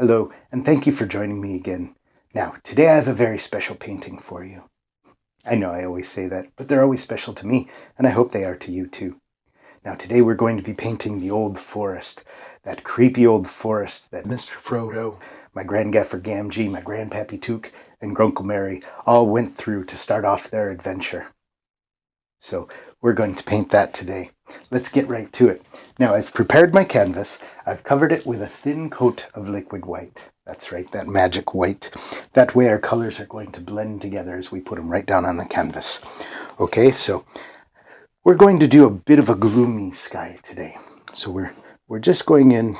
Hello, and thank you for joining me again. Now, today I have a very special painting for you. I know I always say that, but they're always special to me, and I hope they are to you too. Now, today we're going to be painting the old forest, that creepy old forest that Mr. Frodo, my Grandgaffer Gamgee, my Grandpappy Took, and Grunkle Mary all went through to start off their adventure. So we're going to paint that today. Let's get right to it. Now, I've prepared my canvas. I've covered it with a thin coat of liquid white. That's right, that magic white. That way our colors are going to blend together as we put them right down on the canvas. Okay, so we're going to do a bit of a gloomy sky today. So we're just going in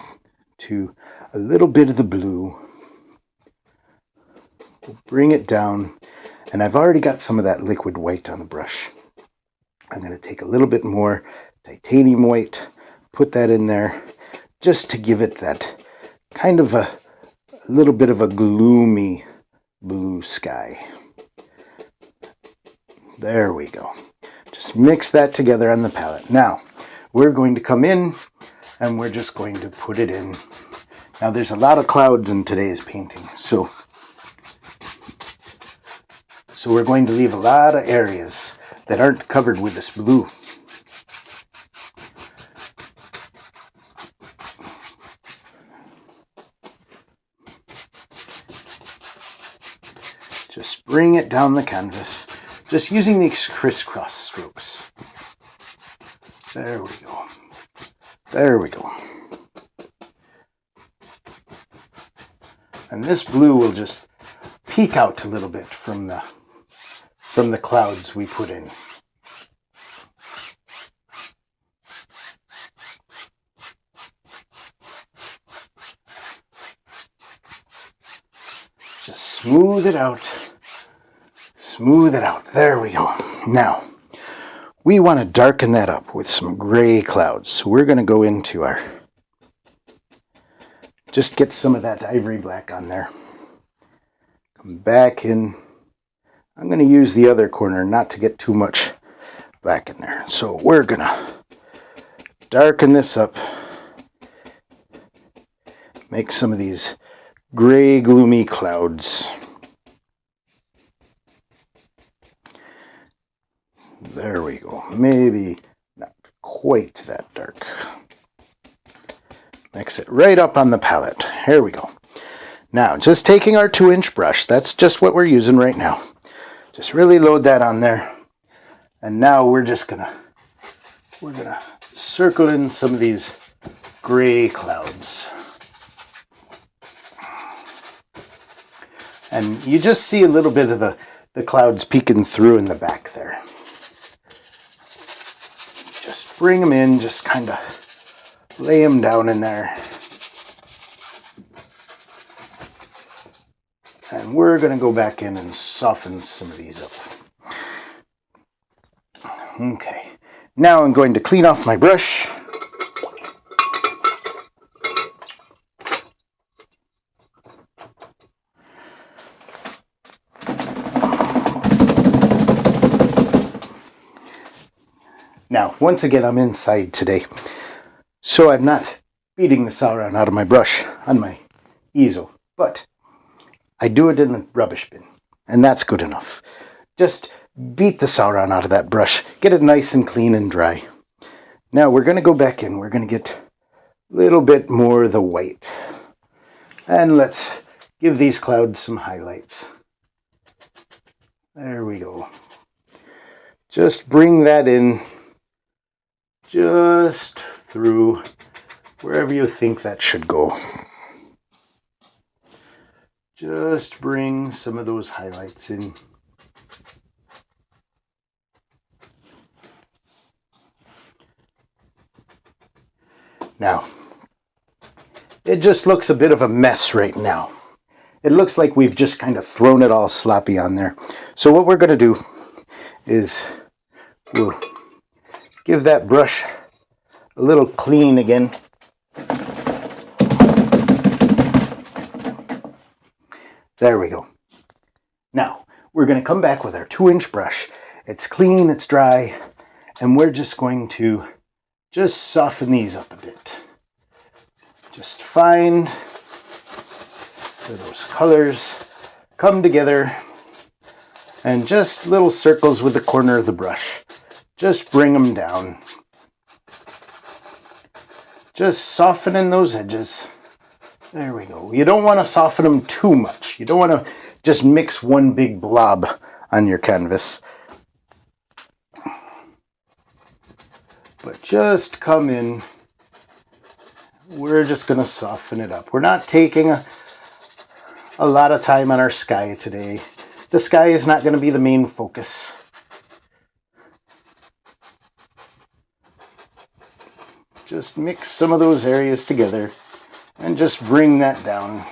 to a little bit of the blue. We'll bring it down, and I've already got some of that liquid white on the brush. I'm going to take a little bit more titanium white, put that in there, just to give it that kind of a little bit of a gloomy blue sky. There we go. Just mix that together on the palette. Now, we're going to come in and we're just going to put it in. Now, there's a lot of clouds in today's painting, so we're going to leave a lot of areas that aren't covered with this blue. Just bring it down the canvas, just using these crisscross strokes. There we go. There we go. And this blue will just peek out a little bit from the clouds we put in. Just smooth it out. Smooth it out. There we go. Now, we want to darken that up with some gray clouds. So we're going to go into our, just get some of that ivory black on there. Come back in. I'm going to use the other corner not to get too much black in there. So we're going to darken this up. Make some of these gray, gloomy clouds. There we go. Maybe not quite that dark. Mix it right up on the palette. Here we go. Now, just taking our 2-inch brush, that's just what we're using right now. Just really load that on there. And now we're gonna circle in some of these gray clouds. And you just see a little bit of the clouds peeking through in the back there. Just bring them in, just kind of lay them down in there. And we're going to go back in and soften some of these up. Okay, now I'm going to clean off my brush. Now, once again, I'm inside today, so I'm not beating the Sauron out of my brush on my easel, but I do it in the rubbish bin, and that's good enough. Just beat the Sauron out of that brush, get it nice and clean and dry. Now we're going to go back in, we're going to get a little bit more of the white, and let's give these clouds some highlights. There we go. Just bring that in, just through wherever you think that should go. Just bring some of those highlights in. Now, it just looks a bit of a mess right now. It looks like we've just kind of thrown it all sloppy on there. So what we're going to do is we'll give that brush a little clean again. There we go. Now, we're going to come back with our 2-inch brush. It's clean, it's dry, and we're just going to just soften these up a bit. Just find So those colors come together, and just little circles with the corner of the brush. Just bring them down. Just softening those edges. There we go. You don't want to soften them too much. You don't want to just mix one big blob on your canvas. But just come in. We're just going to soften it up. We're not taking a lot of time on our sky today. The sky is not going to be the main focus. Just mix some of those areas together and just bring that down.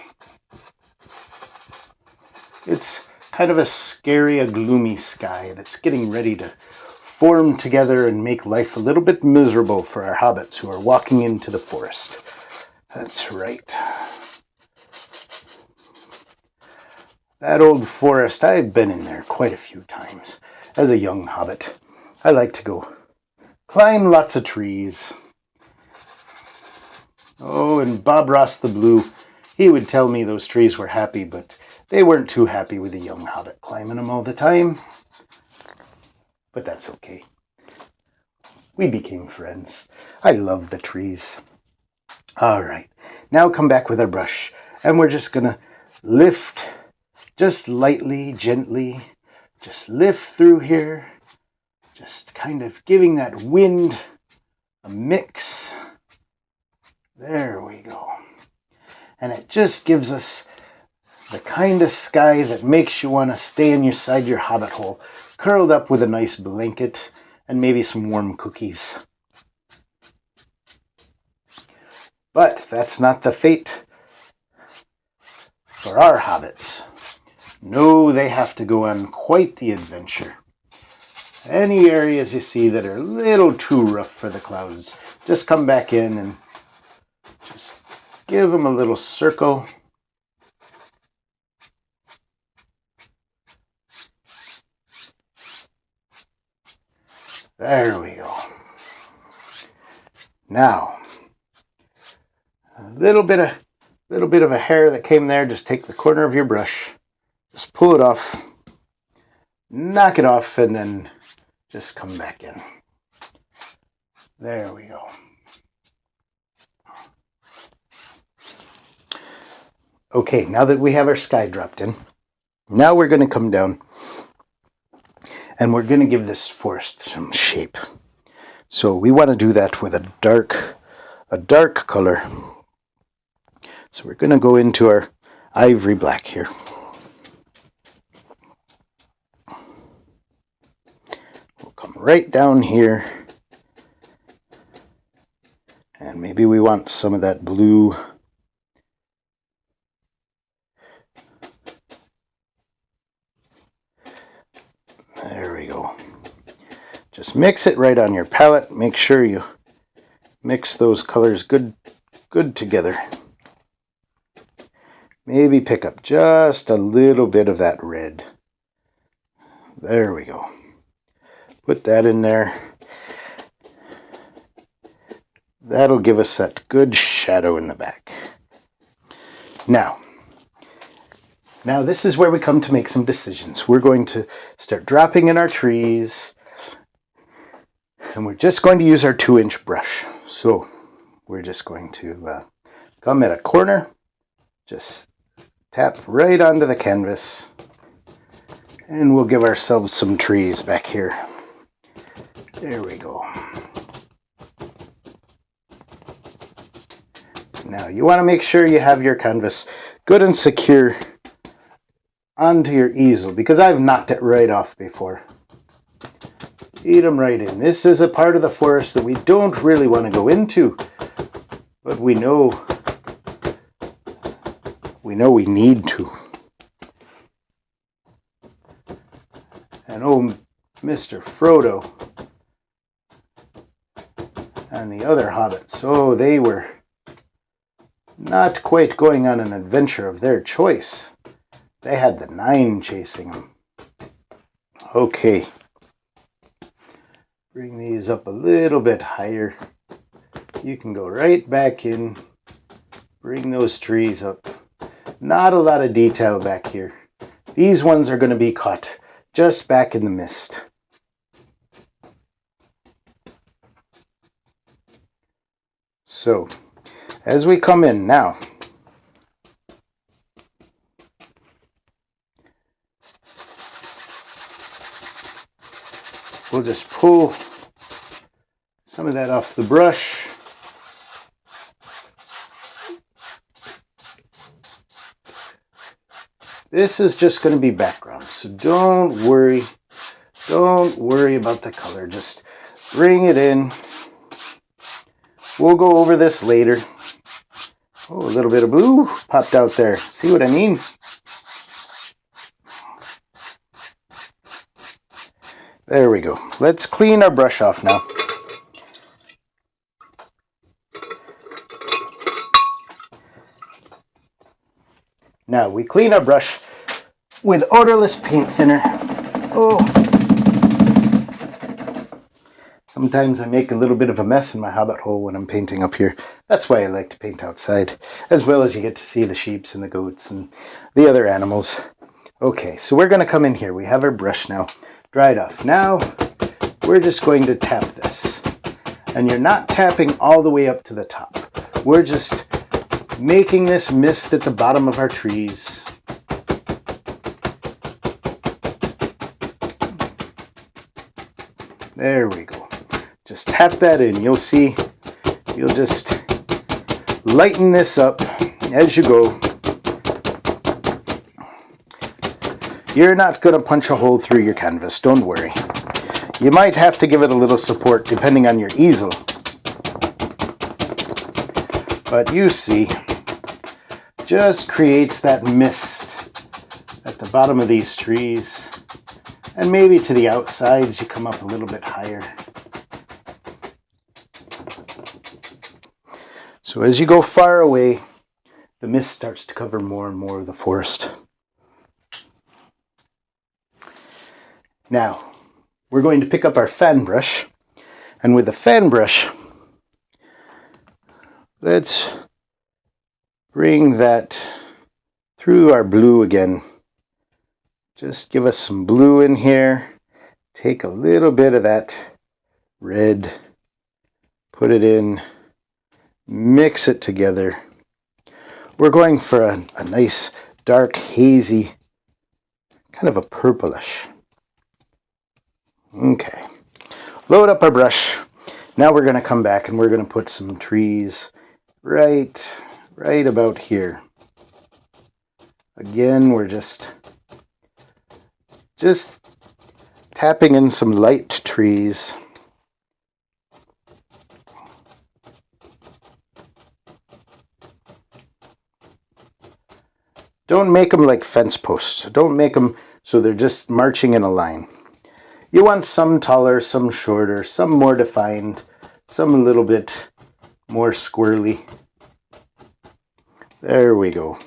It's kind of a scary, a gloomy sky that's getting ready to form together and make life a little bit miserable for our hobbits who are walking into the forest. That's right. That old forest, I've been in there quite a few times. As a young hobbit, I like to go climb lots of trees. Oh, and Bob Ross the Blue, he would tell me those trees were happy, but they weren't too happy with a young hobbit climbing them all the time. But that's okay. We became friends. I love the trees. All right, now come back with our brush, and we're just going to lift, just lightly, gently, just lift through here, just kind of giving that wind a mix. There we go. And it just gives us the kind of sky that makes you want to stay inside your hobbit hole, curled up with a nice blanket and maybe some warm cookies. But that's not the fate for our hobbits. No, they have to go on quite the adventure. Any areas you see that are a little too rough for the clouds, just come back in and just give them a little circle. There we go. Now, a little bit of a hair that came there, just take the corner of your brush, just pull it off, knock it off, and then just come back in. There we go. Okay, now that we have our sky dropped in, now we're going to come down and we're going to give this forest some shape. So we want to do that with a dark color. So we're going to go into our ivory black here. We'll come right down here. And maybe we want some of that blue. There we go. Just mix it right on your palette. Make sure you mix those colors good together. Maybe pick up just a little bit of that red. There we go. Put that in there. That'll give us that good shadow in the back. Now this is where we come to make some decisions. We're going to start dropping in our trees, and we're just going to use our 2-inch brush. So we're just going to come at a corner, just tap right onto the canvas, and we'll give ourselves some trees back here. There we go. Now you want to make sure you have your canvas good and secure onto your easel, because I've knocked it right off before. Eat them right in. This is a part of the forest that we don't really want to go into, but we know we need to. And oh, Mr. Frodo and the other hobbits, oh, they were not quite going on an adventure of their choice. They had the 9 chasing them. Okay. Bring these up a little bit higher. You can go right back in. Bring those trees up. Not a lot of detail back here. These ones are going to be caught just back in the mist. So, as we come in now, we'll just pull some of that off the brush. This is just going to be background, so don't worry about the color. Just bring it in. We'll go over this later. Oh, a little bit of blue popped out there. See what I mean? There we go. Let's clean our brush off now. Now we clean our brush with odorless paint thinner. Oh, sometimes I make a little bit of a mess in my hobbit hole when I'm painting up here. That's why I like to paint outside, as well as you get to see the sheeps and the goats and the other animals. Okay, so we're going to come in here. We have our brush now dried off. Now we're just going to tap this. And you're not tapping all the way up to the top. We're just making this mist at the bottom of our trees. There we go. Just tap that in. You'll see, you'll just lighten this up as you go. You're not going to punch a hole through your canvas, don't worry. You might have to give it a little support depending on your easel. But you see, just creates that mist at the bottom of these trees. And maybe to the outsides you come up a little bit higher. So as you go far away, the mist starts to cover more and more of the forest. Now, we're going to pick up our fan brush, and with the fan brush, let's bring that through our blue again. Just give us some blue in here. Take a little bit of that red, put it in, mix it together. We're going for a nice dark hazy, kind of a purplish. Okay, load up our brush. Now we're going to come back and we're going to put some trees right about here. Again, we're just tapping in some light trees. Don't make them like fence posts. Don't make them so they're just marching in a line. You want some taller, some shorter, some more defined, some a little bit more squirrely. There we go.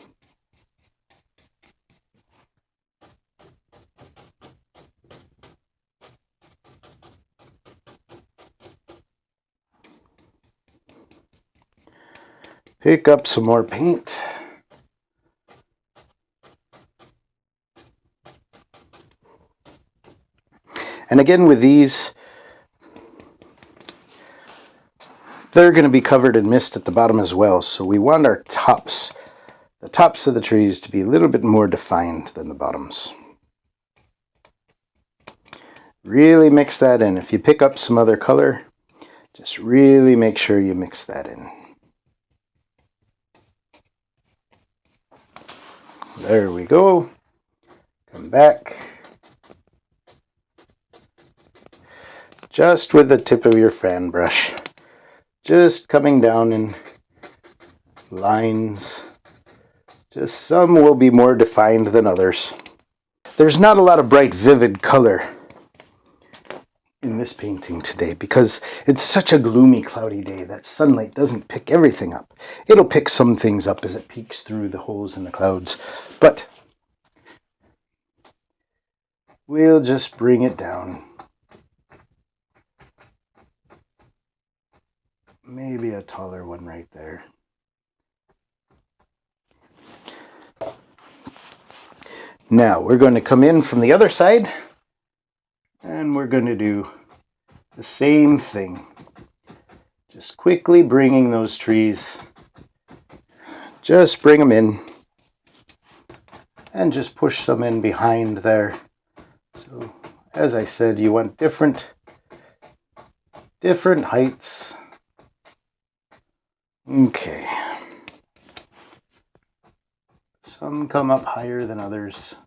Pick up some more paint. And again with these, they're going to be covered in mist at the bottom as well. So we want our tops, the tops of the trees to be a little bit more defined than the bottoms. Really mix that in. If you pick up some other color, just really make sure you mix that in. There we go. Come back. Just with the tip of your fan brush. Just coming down in lines. Just some will be more defined than others. There's not a lot of bright, vivid color in this painting today because it's such a gloomy, cloudy day that sunlight doesn't pick everything up. It'll pick some things up as it peeks through the holes in the clouds, but we'll just bring it down. Maybe a taller one right there. Now we're going to come in from the other side and we're going to do the same thing. Just quickly bringing those trees, just bring them in and just push some in behind there. So as I said, you want different heights. Okay. Some come up higher than others.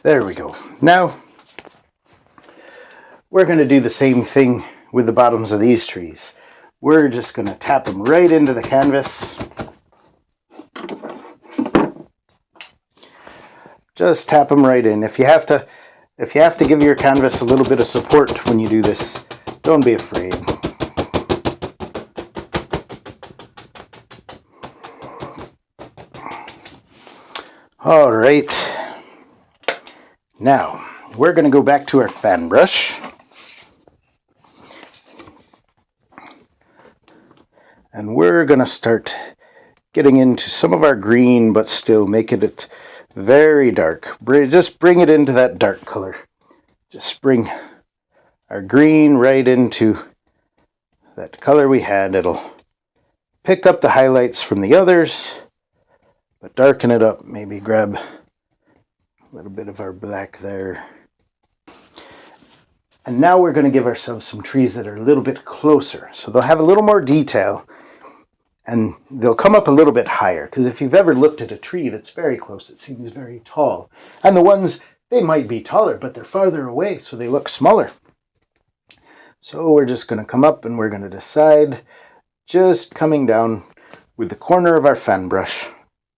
There we go. Now, we're going to do the same thing with the bottoms of these trees. We're just going to tap them right into the canvas. Just tap them right in. If you have to give your canvas a little bit of support when you do this, don't be afraid. All right. Now, we're going to go back to our fan brush. And we're going to start getting into some of our green, but still making it very dark. Just bring it into that dark color. Just bring our green right into that color we had. It'll pick up the highlights from the others, but darken it up. Maybe grab a little bit of our black there. And now we're going to give ourselves some trees that are a little bit closer. So they'll have a little more detail and they'll come up a little bit higher. Because if you've ever looked at a tree that's very close, it seems very tall. And the ones, they might be taller, but they're farther away, so they look smaller. So we're just going to come up and we're going to decide, just coming down with the corner of our fan brush,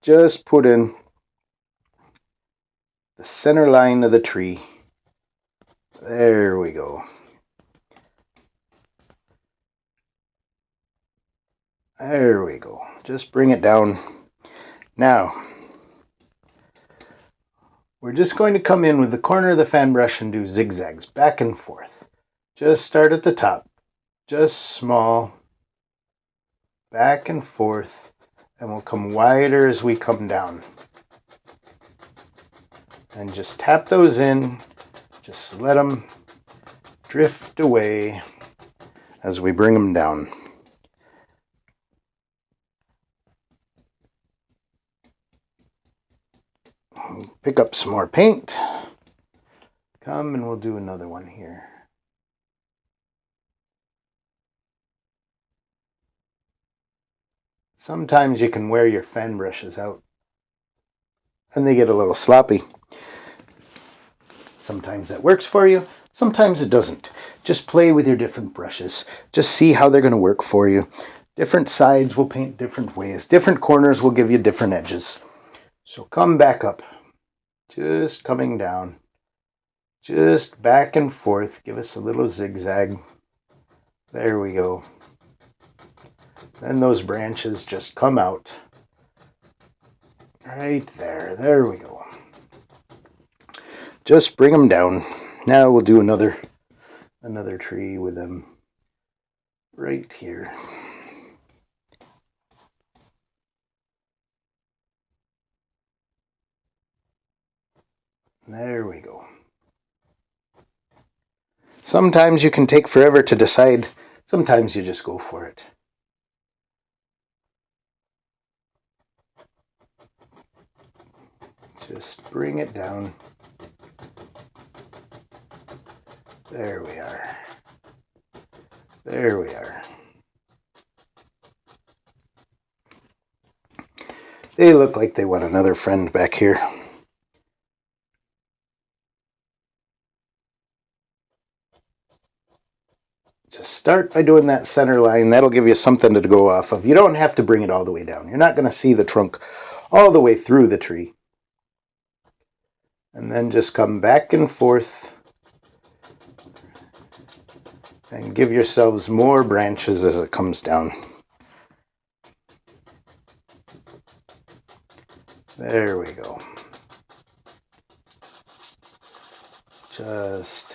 just put in the center line of the tree. There we go. There we go. Just bring it down. Now, we're just going to come in with the corner of the fan brush and do zigzags back and forth. Just start at the top. Just small. Back and forth. And we'll come wider as we come down. And just tap those in. Just let them drift away as we bring them down. Pick up some more paint. Come and we'll do another one here. Sometimes you can wear your fan brushes out and they get a little sloppy. Sometimes that works for you, sometimes it doesn't. Just play with your different brushes. Just see how they're going to work for you. Different sides will paint different ways. Different corners will give you different edges. So come back up. Just coming down. Just back and forth. Give us a little zigzag. There we go. Then those branches just come out. Right there. There we go. Just bring them down. Now we'll do another tree with them right here. There we go. Sometimes you can take forever to decide. Sometimes you just go for it. Just bring it down. There we are. There we are. They look like they want another friend back here. Just start by doing that center line. That'll give you something to go off of. You don't have to bring it all the way down. You're not going to see the trunk all the way through the tree. And then just come back and forth. And give yourselves more branches as it comes down. There we go. Just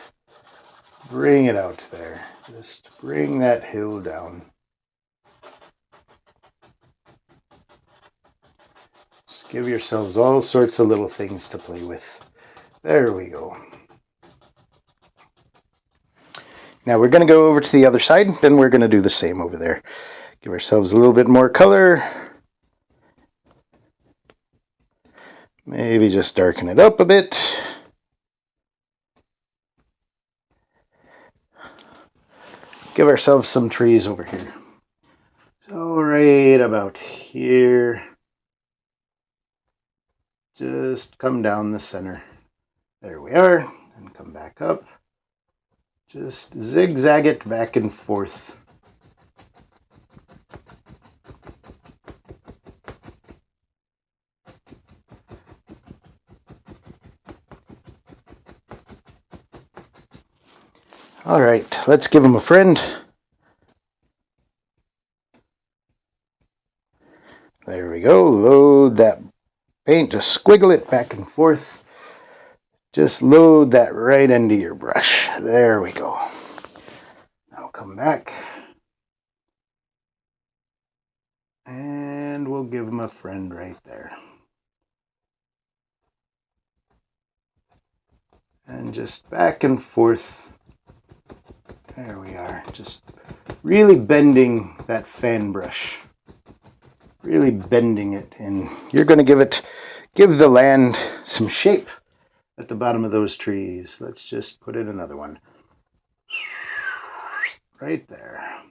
bring it out there. Just bring that hill down. Give yourselves all sorts of little things to play with. There we go. Now we're going to go over to the other side, then we're going to do the same over there. Give ourselves a little bit more color. Maybe just darken it up a bit. Give ourselves some trees over here. So right about here. Just come down the center. There we are. And come back up. Just zigzag it back and forth. All right, let's give him a friend. There we go. Load that paint. Just squiggle it back and forth. Just load that right into your brush. There we go. Now come back. And we'll give him a friend right there. And just back and forth. There we are. Just really bending that fan brush. Really bending it. And you're going to give the land some shape at the bottom of those trees. Let's just put in another one. Right there.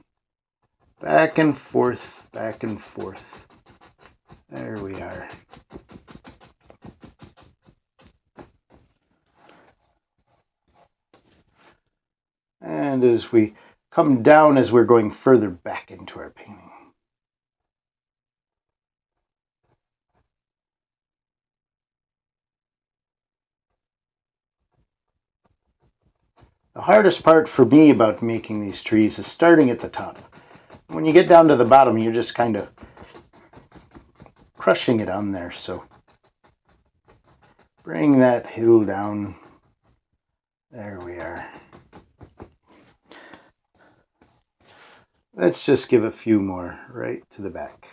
Back and forth, back and forth. There we are. And as we come down, as we're going further back into our painting. The hardest part for me about making these trees is starting at the top. When you get down to the bottom, you're just kind of crushing it on there. So bring that hill down. There we are. Let's just give a few more right to the back.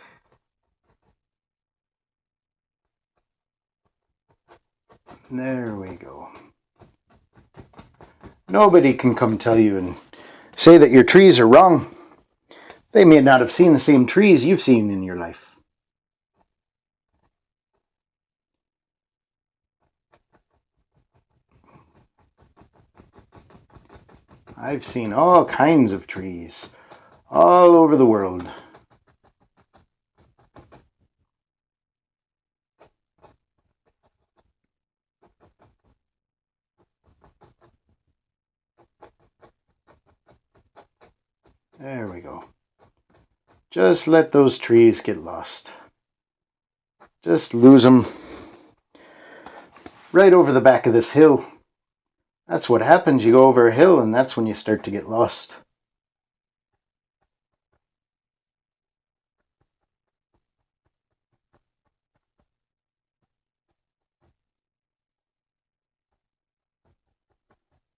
There we go. Nobody can come tell you and say that your trees are wrong. They may not have seen the same trees you've seen in your life. I've seen all kinds of trees all over the world. There we go. Just let those trees get lost. Just lose them. Right over the back of this hill. That's what happens. You go over a hill and that's when you start to get lost.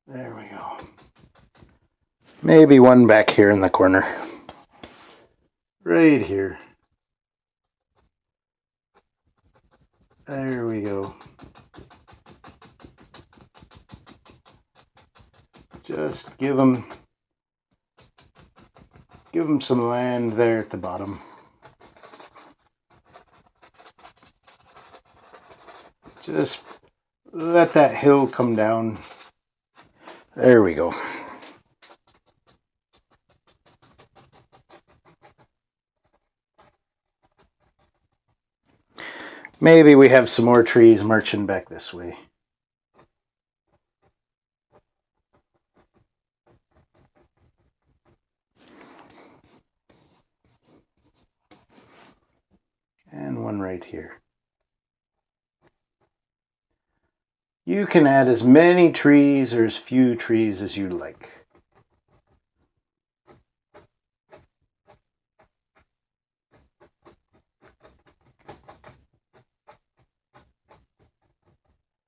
There we go. Maybe one back here in the corner. Right here. There we go. Just give them some land there at the bottom. Just let that hill come down. There we go. Maybe we have some more trees marching back this way. And one right here. You can add as many trees or as few trees as you like.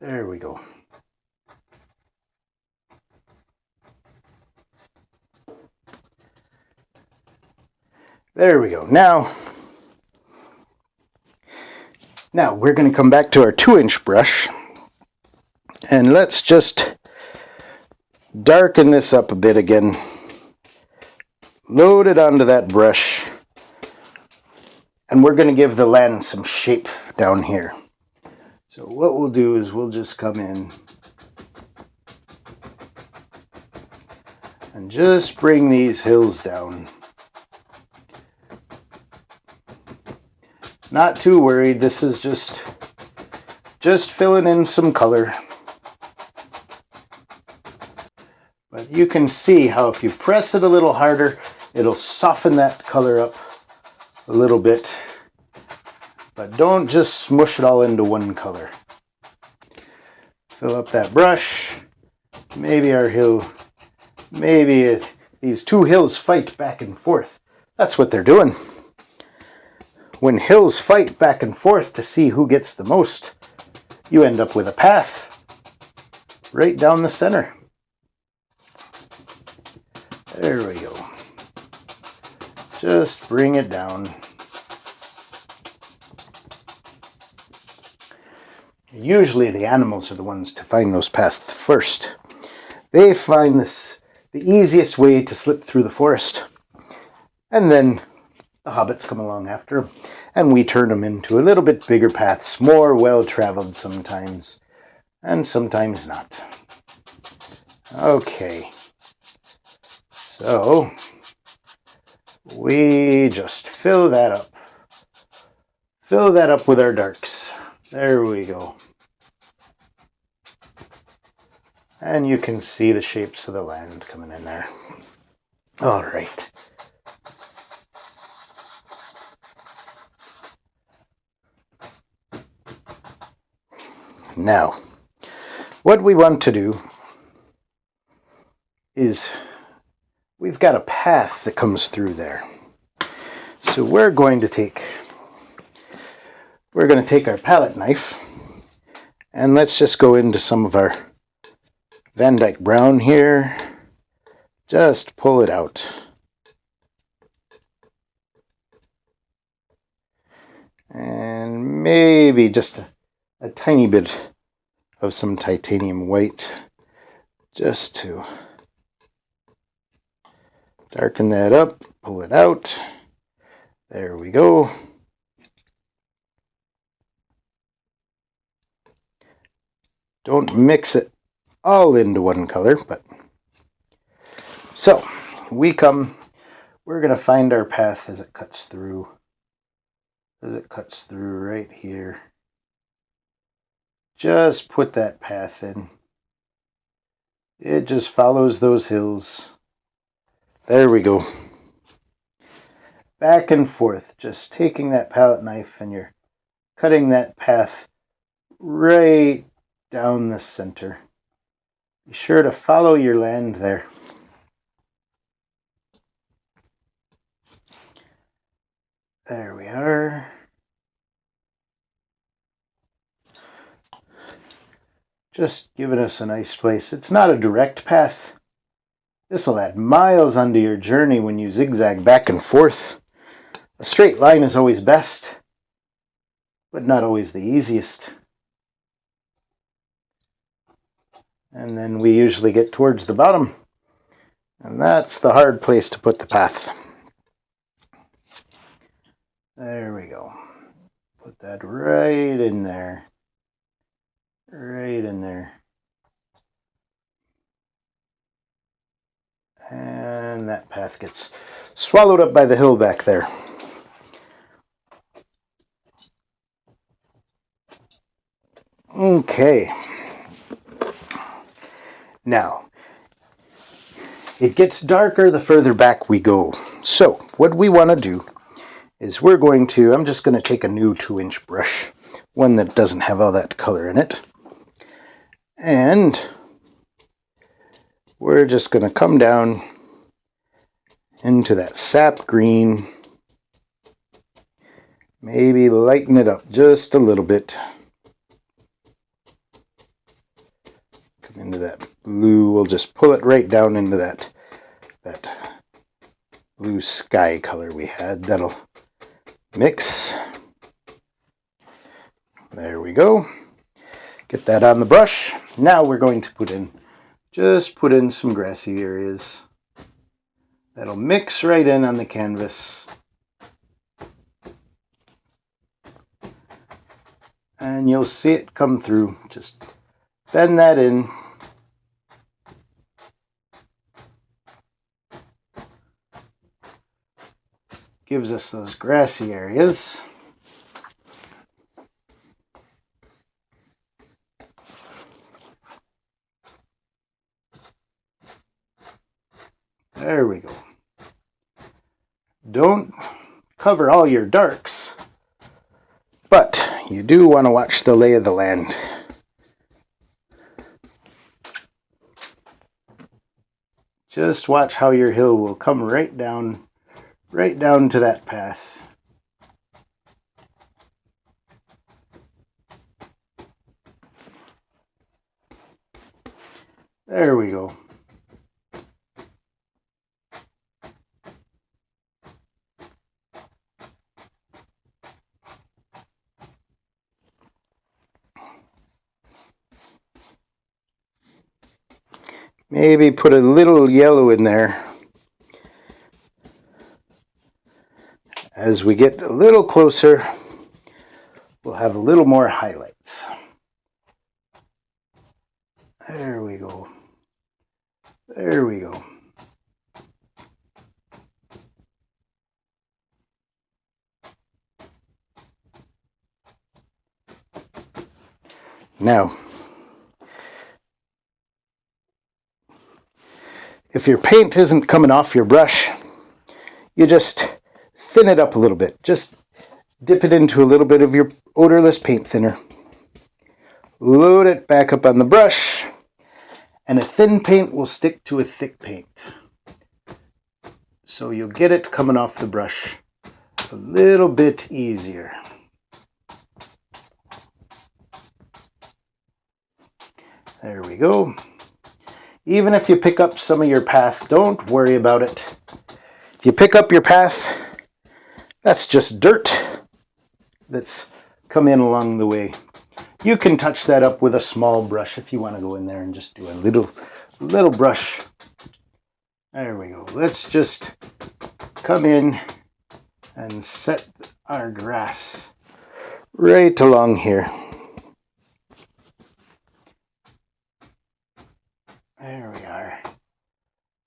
There we go. There we go. Now, Now we're going to come back to our 2-inch brush and let's just darken this up a bit again. Load it onto that brush and we're going to give the land some shape down here. So what we'll do is we'll just come in and just bring these hills down. Not too worried, this is just filling in some color. But you can see how if you press it a little harder, it'll soften that color up a little bit. But don't just smush it all into one color. Fill up that brush. Maybe our hill, these two hills fight back and forth. That's what they're doing. When hills fight back and forth to see who gets the most, you end up with a path right down the center. There we go. Just bring it down. Usually the animals are the ones to find those paths first. They find this the easiest way to slip through the forest. And then the hobbits come along after them, and we turn them into a little bit bigger paths, more well-traveled sometimes, and sometimes not. Okay, so we just fill that up. Fill that up with our darks. There we go. And you can see the shapes of the land coming in there. All right. Now, what we want to do is we've got a path that comes through there. So we're going to take our palette knife and let's just go into some of our Van Dyke brown here. Just pull it out. And maybe just a tiny bit of some titanium white just to darken that up, pull it out. There we go. Don't mix it all into one color, but so we're going to find our path as it cuts through. As it cuts through right here. Just put that path in. It just follows those hills. There we go. Back and forth, just taking that palette knife and you're cutting that path right down the center. Be sure to follow your land there. There we are. Just giving us a nice place. It's not a direct path. This will add miles onto your journey when you zigzag back and forth. A straight line is always best, but not always the easiest. And then we usually get towards the bottom, and that's the hard place to put the path. There we go. Put that right in there. Right in there. And that path gets swallowed up by the hill back there. Okay. Now, it gets darker the further back we go. So, what we want to do is I'm just going to take a new 2-inch brush, one that doesn't have all that color in it. And we're just going to come down into that sap green. Maybe lighten it up just a little bit. Come into that blue. We'll just pull it right down into that blue sky color we had. That'll mix. There we go. Get that on the brush. Now we're going to put in some grassy areas. That'll mix right in on the canvas. And you'll see it come through. Just bend that in. Gives us those grassy areas. There we go. Don't cover all your darks, but you do want to watch the lay of the land. Just watch how your hill will come right down to that path. There we go. Maybe put a little yellow in there. As we get a little closer, we'll have a little more highlights. There we go. There we go. Now, if your paint isn't coming off your brush, you just thin it up a little bit. Just dip it into a little bit of your odorless paint thinner. Load it back up on the brush, and a thin paint will stick to a thick paint. So you'll get it coming off the brush a little bit easier. There we go. Even if you pick up some of your path, don't worry about it. If you pick up your path, that's just dirt that's come in along the way. You can touch that up with a small brush if you want to go in there and just do a little brush. There we go. Let's just come in and set our grass right along here. There we are.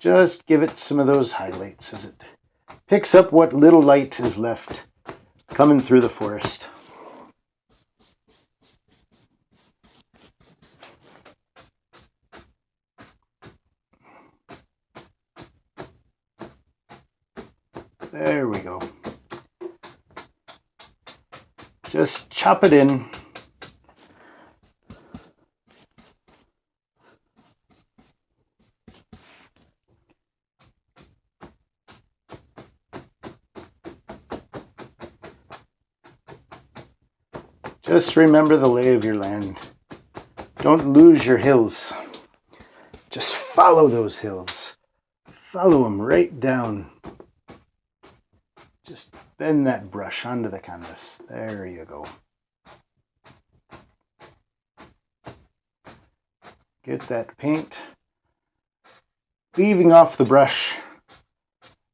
Just give it some of those highlights as it picks up what little light is left coming through the forest. There we go. Just chop it in. Just remember the lay of your land. Don't lose your hills. Just follow those hills. Follow them right down. Just bend that brush onto the canvas. There you go. Get that paint leaving off the brush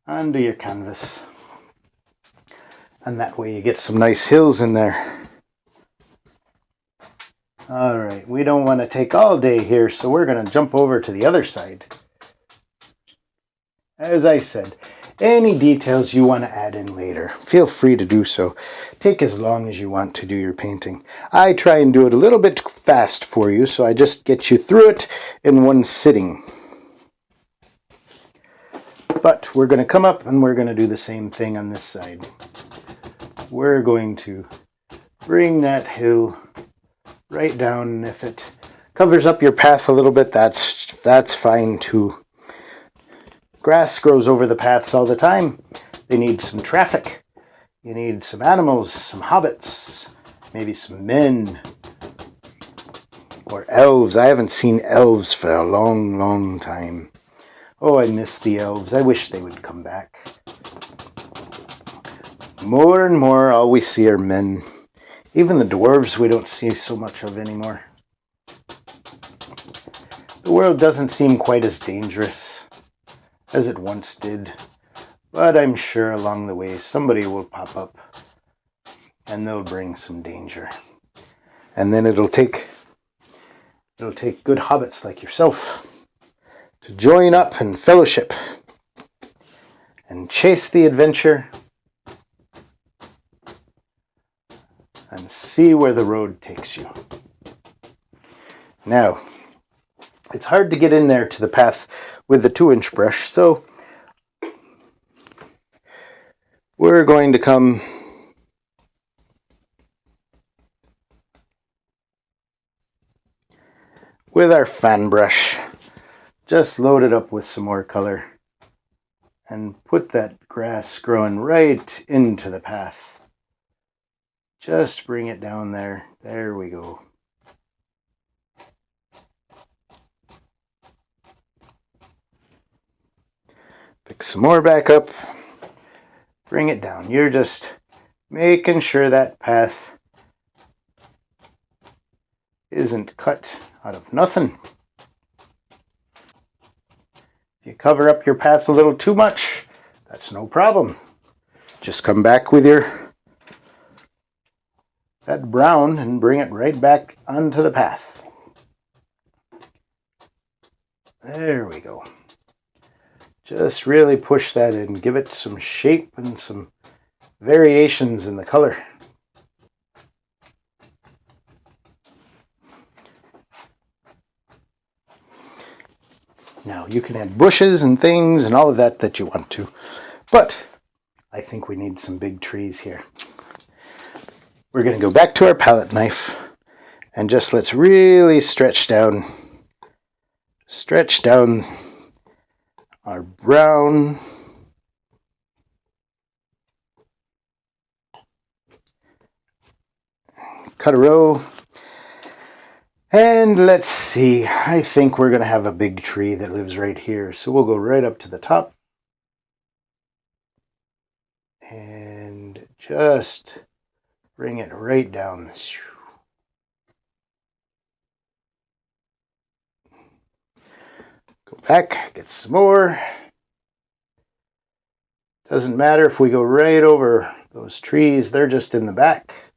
onto your canvas. And that way you get some nice hills in there. All right, we don't want to take all day here, so we're going to jump over to the other side. As I said, any details you want to add in later, feel free to do so. Take as long as you want to do your painting. I try and do it a little bit fast for you, so I just get you through it in one sitting. But we're going to come up and we're going to do the same thing on this side. We're going to bring that hill right down, and if it covers up your path a little bit, that's fine too. Grass grows over the paths all the time. They need some traffic. You need some animals, some hobbits, maybe some men, or elves. I haven't seen elves for a long, long time. Oh, I miss the elves. I wish they would come back. More and more, all we see are men Even the dwarves we don't see so much of anymore. The world doesn't seem quite as dangerous as it once did, but I'm sure along the way somebody will pop up and they'll bring some danger. And then it'll take good hobbits like yourself to join up and fellowship and chase the adventure and see where the road takes you. Now, it's hard to get in there to the path with the 2-inch brush, so we're going to come with our fan brush. Just load it up with some more color and put that grass growing right into the path. Just bring it down there. There we go. Pick some more back up. Bring it down. You're just making sure that path isn't cut out of nothing. If you cover up your path a little too much, that's no problem. Just come back with that brown and bring it right back onto the path. There we go. Just really push that in. Give it some shape and some variations in the color. Now you can add bushes and things and all of that you want to, but I think we need some big trees here. We're going to go back to our palette knife and just let's really stretch down our brown. Cut a row. And let's see, I think we're going to have a big tree that lives right here. So we'll go right up to the top. And just bring it right down. Go back, get some more. Doesn't matter if we go right over those trees, they're just in the back.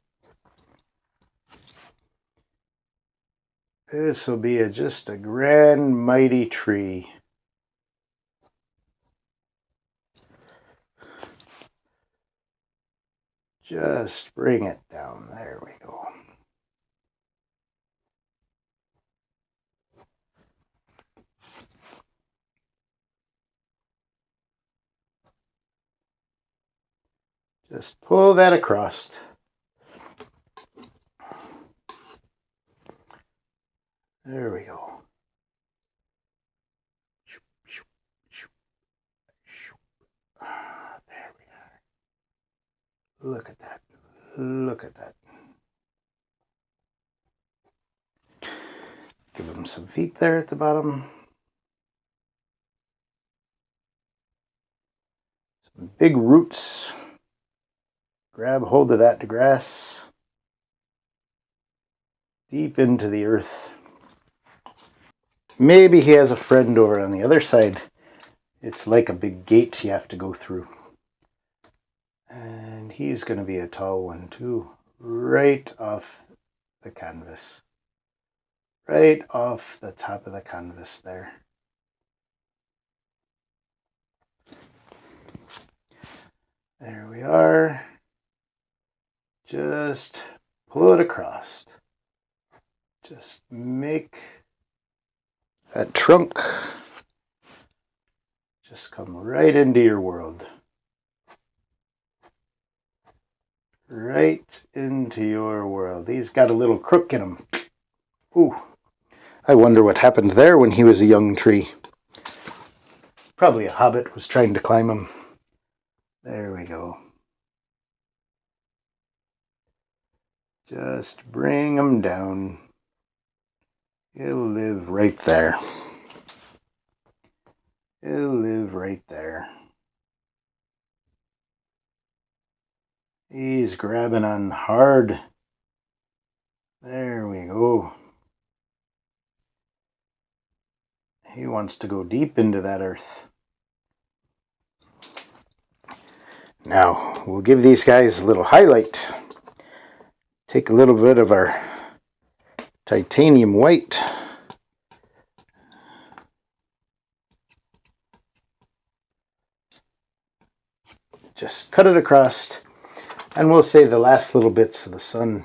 This will be just a grand mighty tree. Just bring it down. There we go. Just pull that across. There we go. There we are. Look at that. Look at that. Give them some feet there at the bottom. Some big roots. Grab hold of that grass. Deep into the earth. Maybe he has a friend over on the other side. It's like a big gate you have to go through. And he's going to be a tall one too. Right off the canvas. Right off the top of the canvas there. There we are. Just pull it across. Just make that trunk just come right into your world. Right into your world. He's got a little crook in him. Ooh, I wonder what happened there when he was a young tree. Probably a hobbit was trying to climb him. There we go. Just bring him down. He'll live right there. He'll live right there. He's grabbing on hard There we go. He wants to go deep into that earth. Now, we'll give these guys a little highlight. Take a little bit of our titanium white. Just cut it across, and we'll say the last little bits of the sun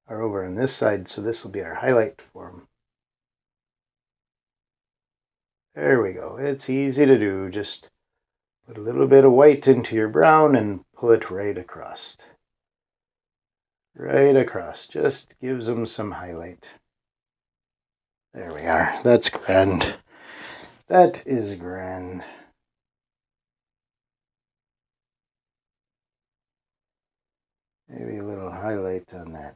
are over on this side, so this will be our highlight for them. There we go. It's easy to do. Just put a little bit of white into your brown and pull it right across. Right across. Just gives them some highlight. There we are. That's grand. That is grand. Maybe a little highlight on that.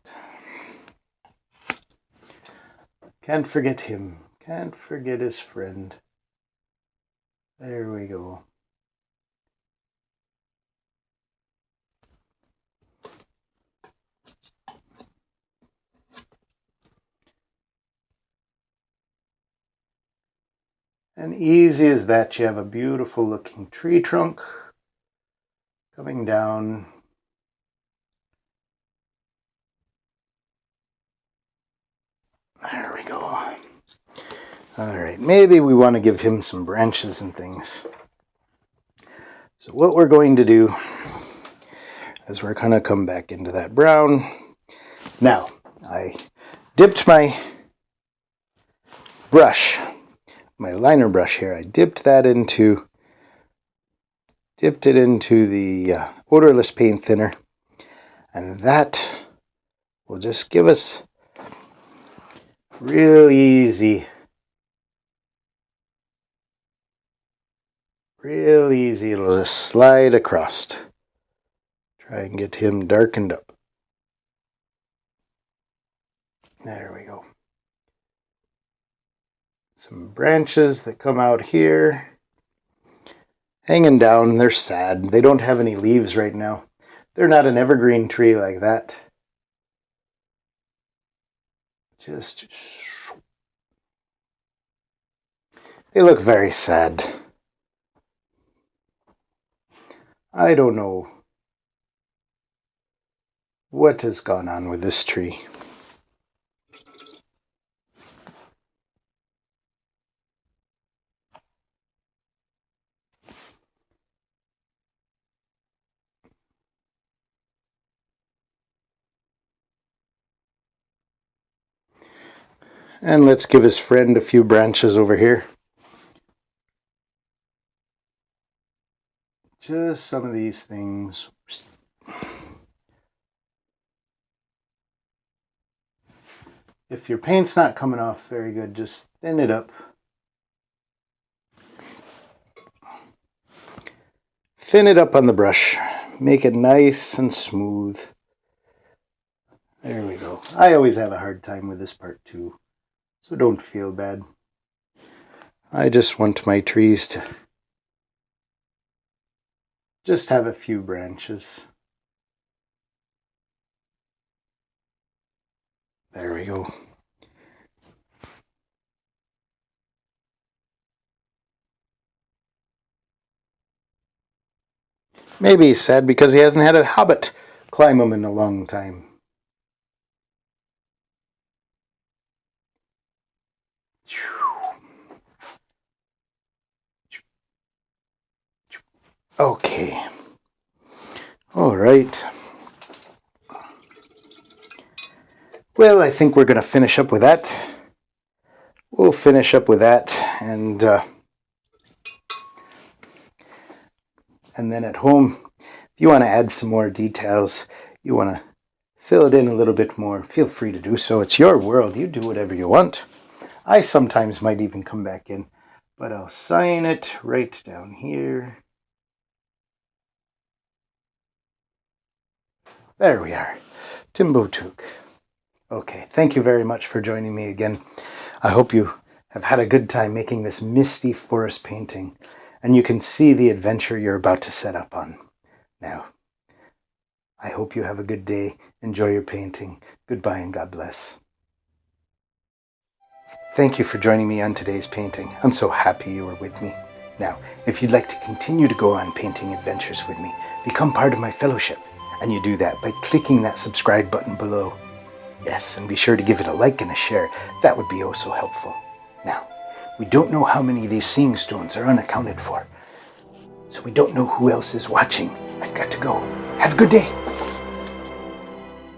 Can't forget him. Can't forget his friend. There we go. And easy as that, you have a beautiful looking tree trunk coming down. There we go. All right, maybe we want to give him some branches and things. So what we're going to do is we're going to come back into that brown. Now, I dipped my brush, my liner brush here. I dipped it into the odorless paint thinner, and that will just give us real easy. It'll just slide across. Try and get him darkened up. There we go. Some branches that come out here. Hanging down, they're sad. They don't have any leaves right now. They're not an evergreen tree like that. Just, they look very sad. I don't know what has gone on with this tree. And let's give his friend a few branches over here. Just some of these things. If your paint's not coming off very good, just thin it up. Thin it up on the brush. Make it nice and smooth. There we go. I always have a hard time with this part too, so don't feel bad. I just want my trees to just have a few branches. There we go. Maybe he's sad because he hasn't had a hobbit climb him in a long time. Okay. All right. Well, I think we're going to finish up with that. We'll finish up with that, and then at home, if you want to add some more details, you want to fill it in a little bit more, feel free to do so. It's your world. You do whatever you want. I sometimes might even come back in, but I'll sign it right down here. There we are. Timbo Took. Okay, thank you very much for joining me again. I hope you have had a good time making this misty forest painting, and you can see the adventure you're about to set up on. Now, I hope you have a good day. Enjoy your painting. Goodbye and God bless. Thank you for joining me on today's painting. I'm so happy you were with me. Now, if you'd like to continue to go on painting adventures with me, become part of my fellowship. And you do that by clicking that subscribe button below. Yes, and be sure to give it a like and a share. That would be oh so helpful. Now, we don't know how many of these seeing stones are unaccounted for. So we don't know who else is watching. I've got to go. Have a good day.